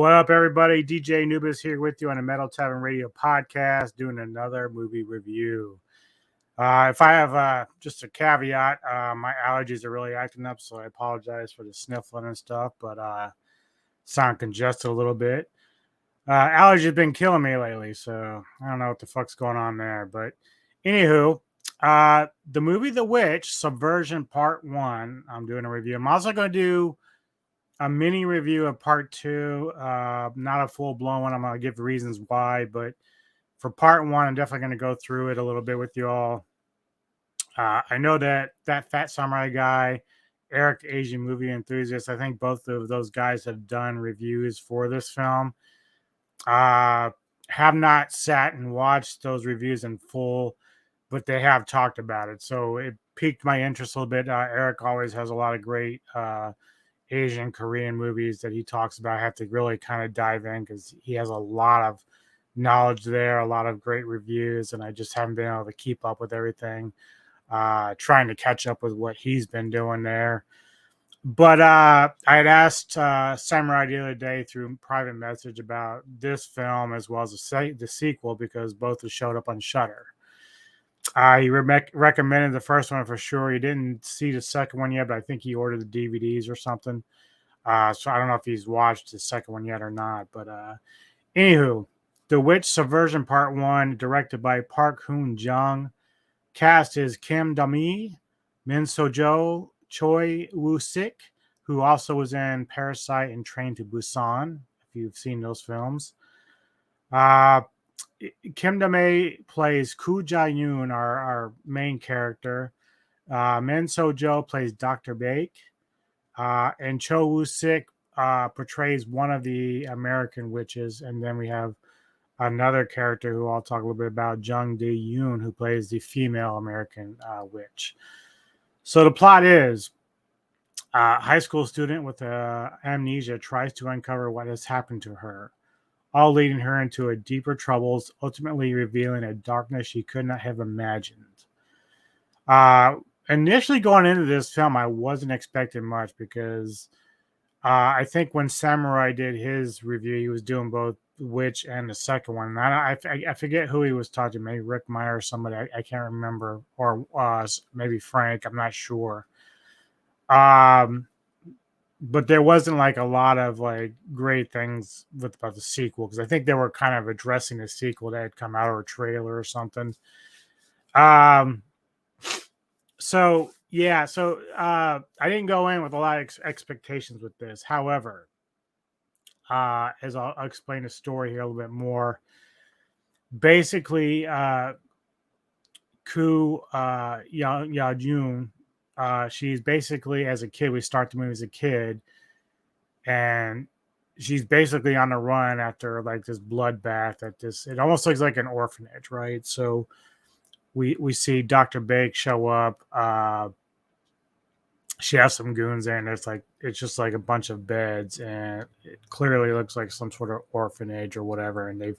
What up, everybody? DJ Nubis here with you on the Metal Tavern Radio podcast, doing another movie review. If I have just a caveat, my allergies are really acting up, so I apologize for the sniffling and stuff, but sound congested a little bit. Allergies have been killing me lately, so I don't know what the fuck's going on there. But anywho, the movie The Witch, Subversion Part 1, I'm doing a review. I'm also going to do a mini review of part 2, not a full-blown one. I'm going to give reasons why, but for part 1, I'm definitely going to go through it a little bit with you all. I know that Fat Samurai guy, Eric, Asian movie enthusiast, I think both of those guys have done reviews for this film. Have not sat and watched those reviews in full, but they have talked about it, so it piqued my interest a little bit. Eric always has a lot of great Asian, Korean movies that he talks about. I have to really kind of dive in because he has a lot of knowledge there, a lot of great reviews, and I just haven't been able to keep up with everything. Trying to catch up with what he's been doing there. But I had asked Samurai the other day through private message about this film as well as the sequel, because both have showed up on Shudder. He recommended the first one for sure. He didn't see the second one yet, but I think he ordered the DVDs or something. So I don't know if he's watched the second one yet or not. But anywho, The Witch Subversion Part 1, directed by Park Hoon Jung. Cast is Kim Da-mi, Min So-jo, Choi Woo-sik, who also was in Parasite and Train to Busan, if you've seen those films. Kim Da-mi plays Koo Ja-yoon, our main character. Min So-jo plays Dr. Baek. And Cho Woo-sik portrays one of the American witches. And then we have another character who I'll talk a little bit about, Jung De-yoon, who plays the female American witch. So the plot is a high school student with amnesia tries to uncover what has happened to her, all leading her into a deeper troubles, ultimately revealing a darkness she could not have imagined. Initially going into this film, I wasn't expecting much because I think when Samurai did his review, he was doing both Witch and the second one. I forget who he was talking to, maybe Rick Meyer or somebody, I can't remember, or maybe Frank, I'm not sure. But there wasn't like a lot of like great things about the sequel, because I think they were kind of addressing the sequel that had come out, or a trailer or something. So I didn't go in with a lot of expectations with this. However, as I'll explain the story here a little bit more. Basically, Koo Ya-jun, she's basically, as a kid, we start the movie as a kid, and she's basically on the run after like this bloodbath at this. It almost looks like an orphanage, right? So we see Dr. Baek show up. She has some goons there, and it's just like a bunch of beds, and it clearly looks like some sort of orphanage or whatever, and they've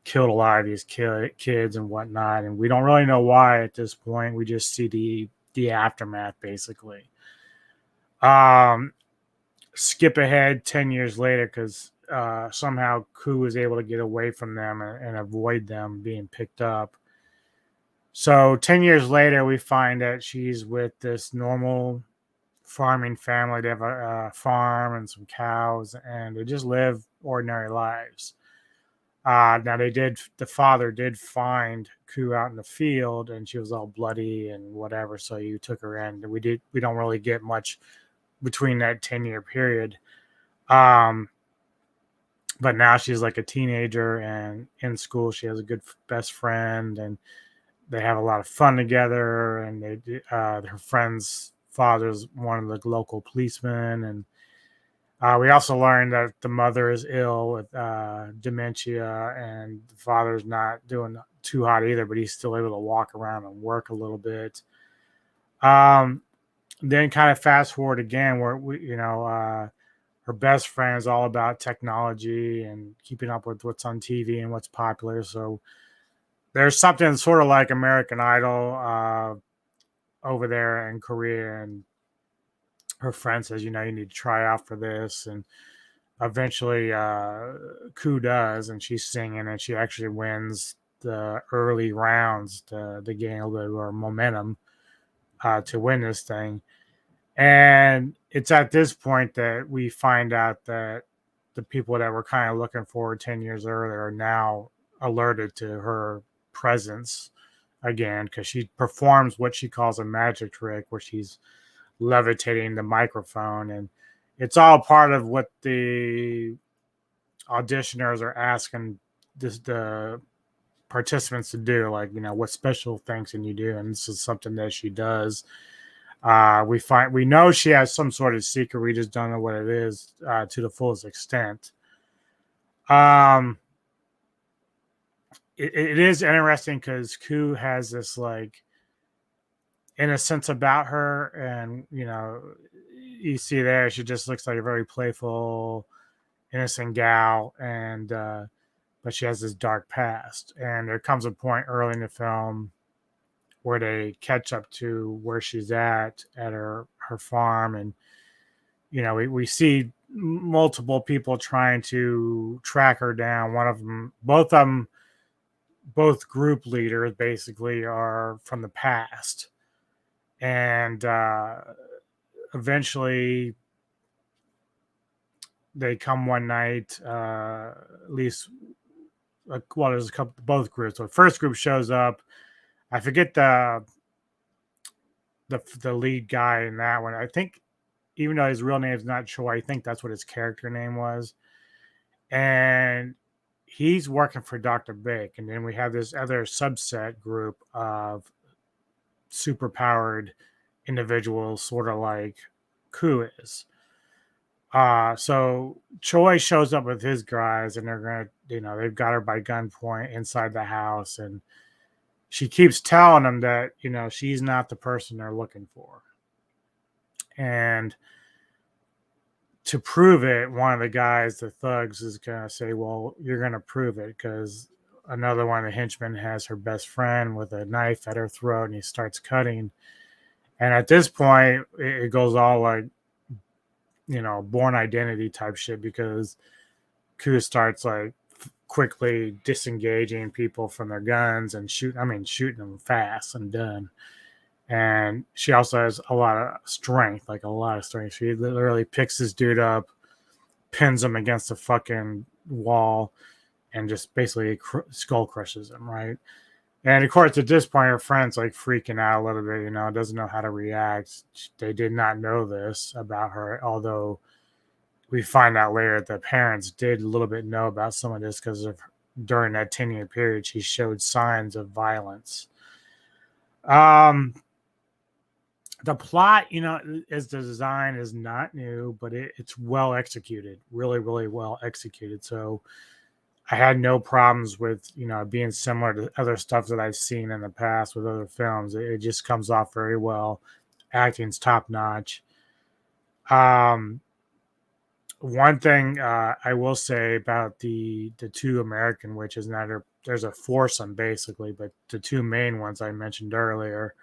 killed a lot of these kids and whatnot, and we don't really know why at this point. We just see the aftermath, basically. Skip ahead 10 years later, because somehow Koo was able to get away from them and avoid them being picked up. So 10 years later, we find that she's with this normal farming family. They have a farm and some cows, and they just live ordinary lives. Now the father did find Koo out in the field, and she was all bloody and whatever, so you took her in. We don't really get much between that 10-year period. But now she's like a teenager, and in school she has a good best friend, and they have a lot of fun together, and her friend's father's one of the local policemen, and we also learned that the mother is ill with dementia, and the father's not doing too hot either, but he's still able to walk around and work a little bit. Then kind of fast forward again, where her best friend is all about technology and keeping up with what's on TV and what's popular. So there's something sort of like American Idol over there in Korea, and her friend says, you need to try out for this. And eventually Ku does, and she's singing, and she actually wins the early rounds to gain a little more momentum to win this thing. And it's at this point that we find out that the people that were kind of looking forward 10 years earlier are now alerted to her presence again, because she performs what she calls a magic trick where she's levitating the microphone. And it's all part of what the auditioners are asking the participants to do, like, what special things can you do, and this is something that she does. We know she has some sort of secret, we just don't know what it is to the fullest extent. um it is interesting because Ku has this like innocence about her, and you see there she just looks like a very playful, innocent gal, and but she has this dark past. And there comes a point early in the film where they catch up to where she's at her farm. And we see multiple people trying to track her down. One of them, both group leaders basically are from the past. And eventually they come one night, at least, well, there's a couple, both groups. So the first group shows up. I forget the lead guy in that one. I think, even though his real name is not Choi, I think that's what his character name was. And he's working for Dr. Bake. And then we have this other subset group of superpowered individuals, sort of like Ku is. So Choi shows up with his guys, and they're gonna, they've got her by gunpoint inside the house, and she keeps telling them that she's not the person they're looking for. And to prove it, one of the guys, the thugs, is gonna say, "Well, you're gonna prove it," because another one of the henchmen has her best friend with a knife at her throat, and he starts cutting. And at this point, it goes all like, Born Identity type shit, because Ku starts like quickly disengaging people from their guns and shooting them fast and done. And she also has a lot of strength, like a lot of strength. She literally picks this dude up, pins him against the fucking wall, and just basically skull crushes him, right? And of course, at this point, her friend's like freaking out a little bit, doesn't know how to react. They did not know this about her, although we find out later that the parents did a little bit know about some of this, because of during that 10-year period, she showed signs of violence. The plot, as the design is not new, but it's well executed, really, really well executed. So I had no problems with, being similar to other stuff that I've seen in the past with other films. It just comes off very well. Acting's top notch. One thing I will say about the two American witches, now there's a foursome basically, but the two main ones I mentioned earlier,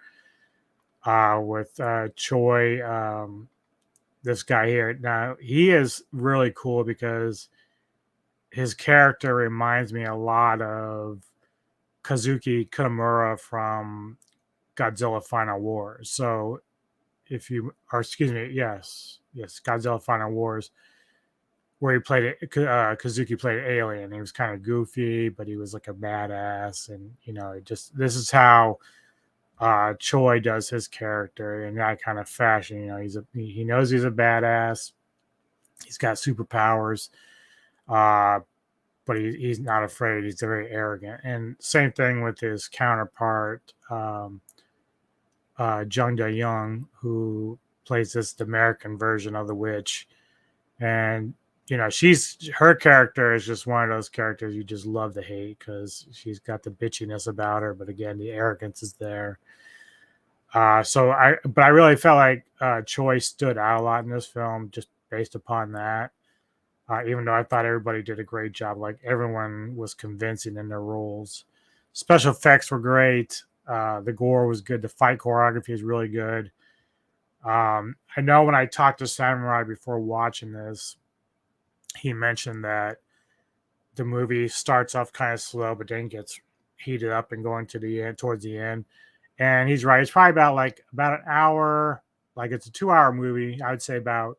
with Choi, this guy here. Now he is really cool because his character reminds me a lot of Kazuki Kitamura from Godzilla Final Wars. So excuse me, yes, Godzilla Final Wars, where he played it. Kazuki played an alien. He was kind of goofy, but he was like a badass, and this is how Choi does his character in that kind of fashion. He knows he's a badass. He's got superpowers, uh, but he's not afraid. He's very arrogant. And same thing with his counterpart, Jung Da Young, who plays the American version of the witch. And her character is just one of those characters you just love to hate, because she's got the bitchiness about her, but again, the arrogance is there. But I really felt like Choi stood out a lot in this film, just based upon that. Even though I thought everybody did a great job, like everyone was convincing in their roles. Special effects were great. The gore was good. The fight choreography is really good. I know when I talked to Samurai before watching this, he mentioned that the movie starts off kind of slow, but then gets heated up and going to the end, towards the end. And he's right. It's probably about an hour. Like it's a 2 hour movie. I would say about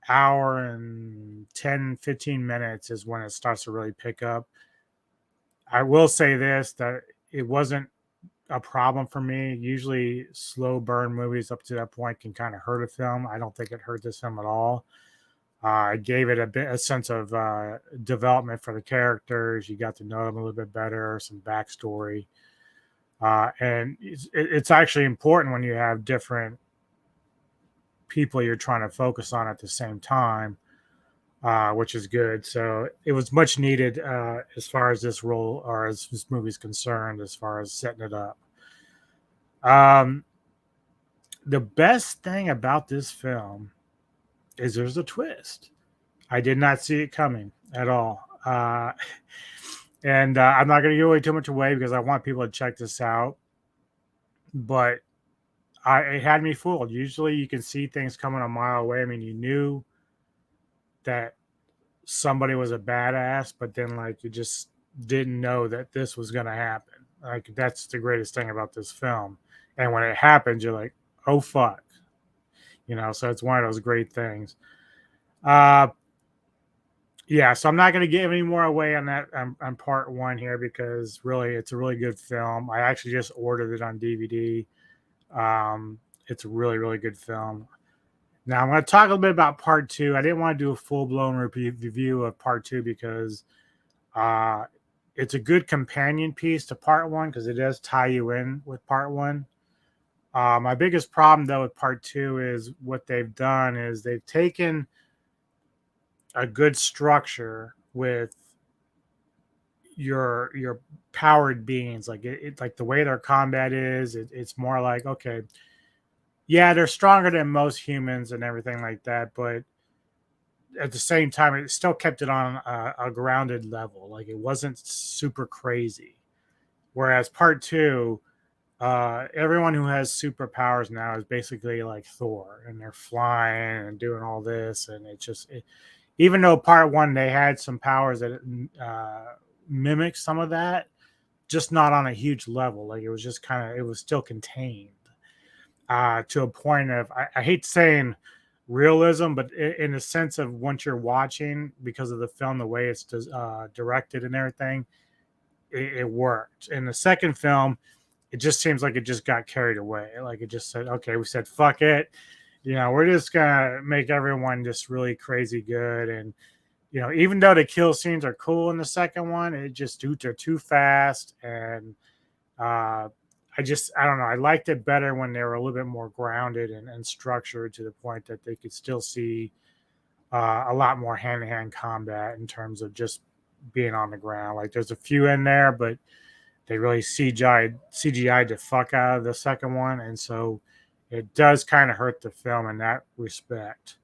hour and 10, 15 minutes is when it starts to really pick up. I will say this, that it wasn't a problem for me. Usually slow burn movies up to that point can kind of hurt a film. I don't think it hurt this film at all. I gave it a sense of development for the characters. You got to know them a little bit better, some backstory, and it's actually important when you have different people you're trying to focus on at the same time, which is good. So it was much needed as far as this role or as this movie's concerned, as far as setting it up. Um, the best thing about this film is there's a twist. I did not see it coming at all. And I'm not going to give away too much away because I want people to check this out. But it had me fooled. Usually you can see things coming a mile away. I mean, you knew that somebody was a badass, but then like you just didn't know that this was going to happen. Like that's the greatest thing about this film. And when it happens, you're like, oh fuck, So it's one of those great things. Uh, yeah, so I'm not going to give any more away on that on part one here because really it's a really good film. I actually just ordered it on DVD. It's a really, really good film. Now I'm going to talk a little bit about part two. I didn't want to do a full blown review of part two because uh, it's a good companion piece to part one because it does tie you in with part one. My biggest problem though with part two is what they've done is they've taken a good structure with your powered beings, like like the way their combat is, it's more like, okay, yeah, they're stronger than most humans and everything like that, but at the same time it still kept it on a grounded level, like it wasn't super crazy. Whereas part two, everyone who has superpowers now is basically like Thor, and they're flying and doing all this, and even though part one they had some powers that mimic some of that, just not on a huge level. Like it was just it was still contained to a point of, I hate saying realism, but in the sense of once you're watching, because of the film, the way it's directed and everything, it worked. In the second film, it just seems like it just got carried away. Like it just said, okay, we said, fuck it. We're just going to make everyone just really crazy good. And, even though the kill scenes are cool in the second one, they're too fast. And I don't know. I liked it better when they were a little bit more grounded and structured to the point that they could still see a lot more hand to hand combat in terms of just being on the ground. Like there's a few in there, but they really CGI'd the fuck out of the second one, and so it does kind of hurt the film in that respect.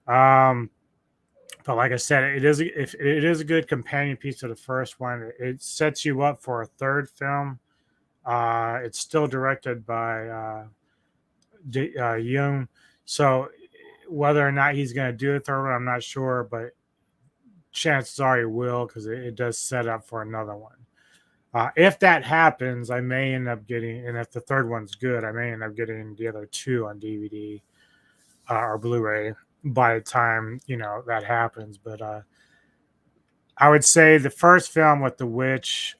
But like I said, if it is a good companion piece to the first one. It sets you up for a third film. It's still directed by Yoon, so whether or not he's going to do a third one, I'm not sure, but chances are he will because it does set up for another one. If that happens, I may end up getting, and if the third one's good, I may end up getting the other two on DVD or Blu-ray by the time that happens. But I would say the first film with The Witch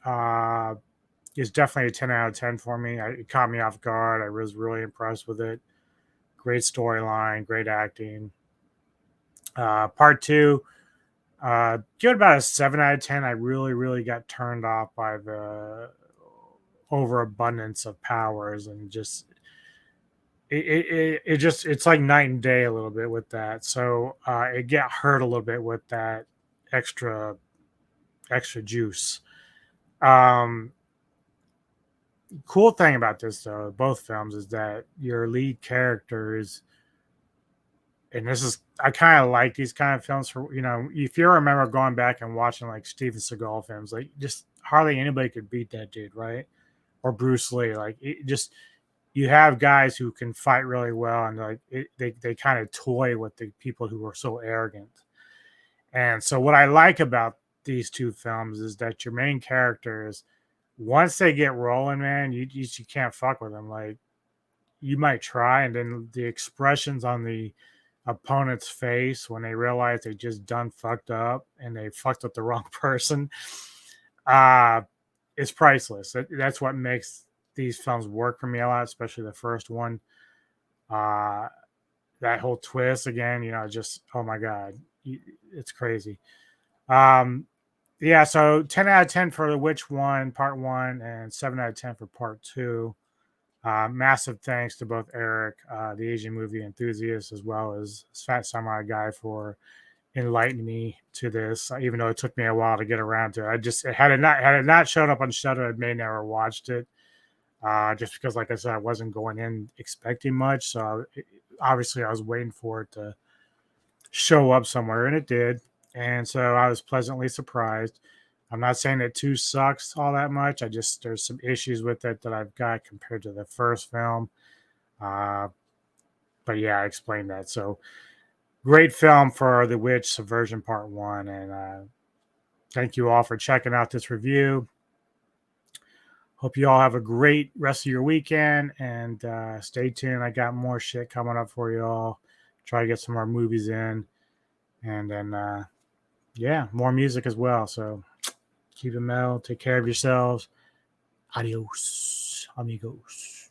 is definitely a 10 out of 10 for me. It caught me off guard. I was really impressed with it. Great storyline, great acting. Part two, give it about a 7 out of 10. I really, really got turned off by the overabundance of powers, and just it's like night and day a little bit with that. So it got hurt a little bit with that extra juice. Cool thing about this though, both films, is that your lead characters, and this is, I kind of like these kind of films for, if you remember going back and watching like Steven Seagal films, like just hardly anybody could beat that dude, right? Or Bruce Lee. Like you have guys who can fight really well, and like they kind of toy with the people who are so arrogant. And so what I like about these two films is that your main characters, once they get rolling, man, you can't fuck with them. Like, you might try, and then the expressions on the opponent's face when they realize they just done fucked up and they fucked up the wrong person, uh, is priceless. That's what makes these films work for me a lot, especially the first one. Uh, that whole twist again, just oh my god, it's crazy. Um, yeah, so 10 out of 10 for the Witch One Part One, and 7 out of 10 for Part Two. Massive thanks to both Eric, the Asian movie enthusiast, as well as Fat Samurai Guy, for enlightening me to this. Even though it took me a while to get around to it, had it not shown up on Shudder, I may never watched it. Just because, like I said, I wasn't going in expecting much, so obviously I was waiting for it to show up somewhere, and it did. And so I was pleasantly surprised. I'm not saying that two sucks all that much. There's some issues with it that I've got compared to the first film. Uh, but yeah, I explained that. So great film for The Witch Subversion Part One, and thank you all for checking out this review. Hope you all have a great rest of your weekend, and stay tuned. I got more shit coming up for you all. Try to get some more movies in, and then yeah, more music as well. So keep it metal. Take care of yourselves. Adios, amigos.